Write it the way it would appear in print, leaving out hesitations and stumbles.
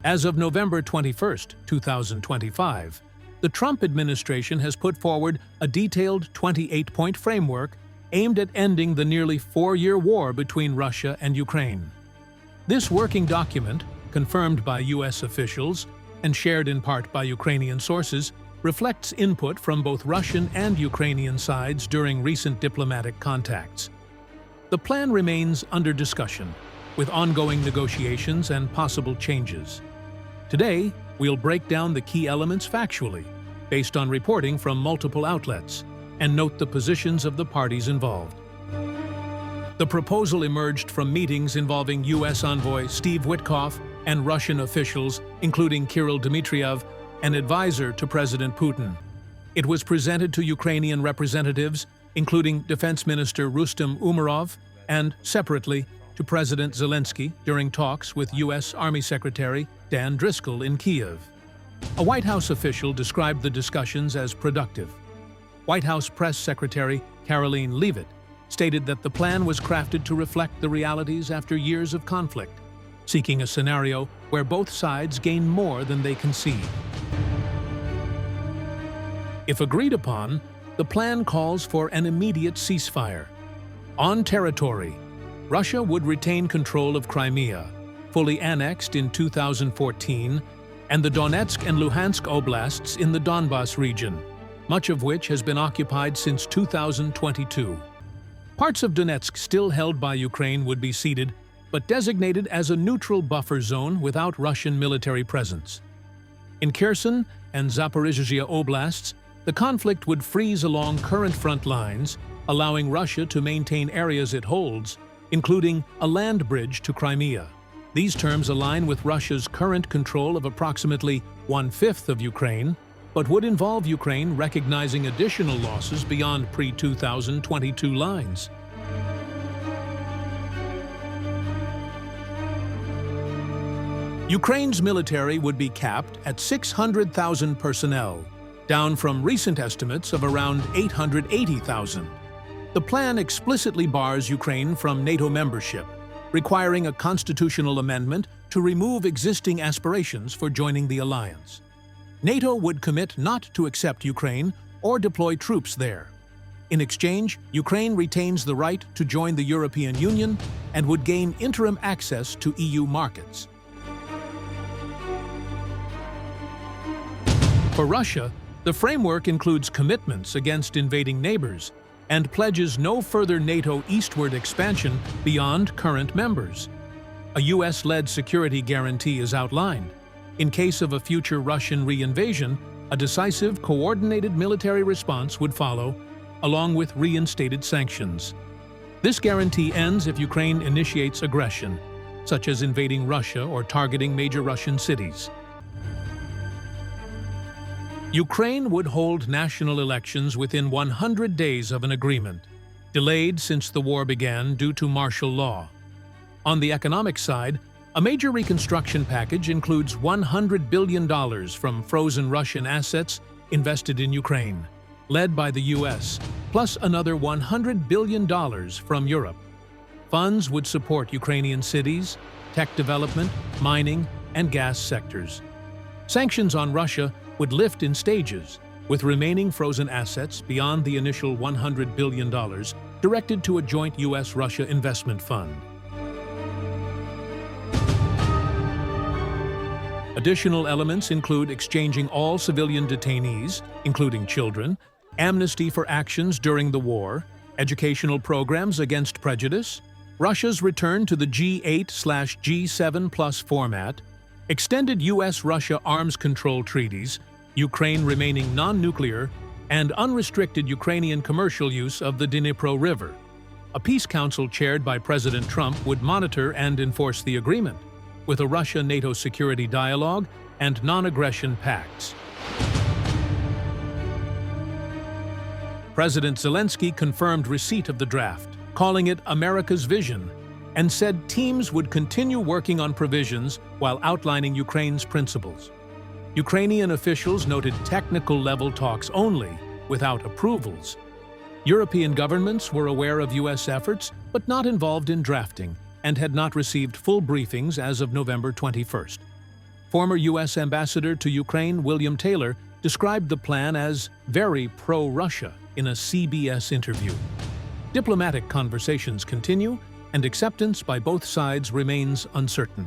As of November 21, 2025, the Trump administration has put forward a detailed 28-point framework aimed at ending the nearly 4-year war between Russia and Ukraine. This working document, confirmed by U.S. officials and shared in part by Ukrainian sources, reflects input from both Russian and Ukrainian sides during recent diplomatic contacts. The plan remains under discussion, with ongoing negotiations and possible changes. Today, we'll break down the key elements factually, based on reporting from multiple outlets, and note the positions of the parties involved. The proposal emerged from meetings involving U.S. envoy Steve Witkoff and Russian officials, including Kirill Dmitriev, an advisor to President Putin. It was presented to Ukrainian representatives, including Defense Minister Rustem Umerov, and, separately, to President Zelensky during talks with U.S. Army Secretary Dan Driscoll in Kyiv. A White House official described the discussions as productive. White House Press Secretary Karoline Leavitt stated that the plan was crafted to reflect the realities after years of conflict, seeking a scenario where both sides gain more than they concede. If agreed upon, the plan calls for an immediate ceasefire. On territory, Russia would retain control of Crimea, fully annexed in 2014, and the Donetsk and Luhansk oblasts in the Donbas region, much of which has been occupied since 2022. Parts of Donetsk still held by Ukraine would be ceded, but designated as a neutral buffer zone without Russian military presence. In Kherson and Zaporizhzhia oblasts, the conflict would freeze along current front lines, allowing Russia to maintain areas it holds, including a land bridge to Crimea. These terms align with Russia's current control of approximately 1/5 of Ukraine, but would involve Ukraine recognizing additional losses beyond pre-2022 lines. Ukraine's military would be capped at 600,000 personnel, down from recent estimates of around 880,000. The plan explicitly bars Ukraine from NATO membership, requiring a constitutional amendment to remove existing aspirations for joining the alliance. NATO would commit not to accept Ukraine or deploy troops there. In exchange, Ukraine retains the right to join the European Union and would gain interim access to EU markets. For Russia, the framework includes commitments against invading neighbors and pledges no further NATO eastward expansion beyond current members. A US-led security guarantee is outlined. In case of a future Russian reinvasion, a decisive, coordinated military response would follow, along with reinstated sanctions. This guarantee ends if Ukraine initiates aggression, such as invading Russia or targeting major Russian cities. Ukraine would hold national elections within 100 days of an agreement, delayed since the war began due to martial law. On the economic side, a major reconstruction package includes $100 billion from frozen Russian assets invested in Ukraine, led by the US, plus another $100 billion from Europe. Funds would support Ukrainian cities, tech development, mining, and gas sectors. Sanctions on Russia would lift in stages, with remaining frozen assets beyond the initial $100 billion directed to a joint US-Russia investment fund. Additional elements include exchanging all civilian detainees, including children, amnesty for actions during the war, educational programs against prejudice, Russia's return to the G8/G7+ format, extended US-Russia arms control treaties, Ukraine remaining non-nuclear, and unrestricted Ukrainian commercial use of the Dnipro River. A peace council chaired by President Trump would monitor and enforce the agreement, with a Russia-NATO security dialogue and non-aggression pacts. President Zelensky confirmed receipt of the draft, calling it America's vision, and said teams would continue working on provisions while outlining Ukraine's principles. Ukrainian officials noted technical-level talks only, without approvals. European governments were aware of US efforts, but not involved in drafting, and had not received full briefings as of November 21st. Former U.S. Ambassador to Ukraine William Taylor described the plan as very pro-Russia in a CBS interview. Diplomatic conversations continue, and acceptance by both sides remains uncertain.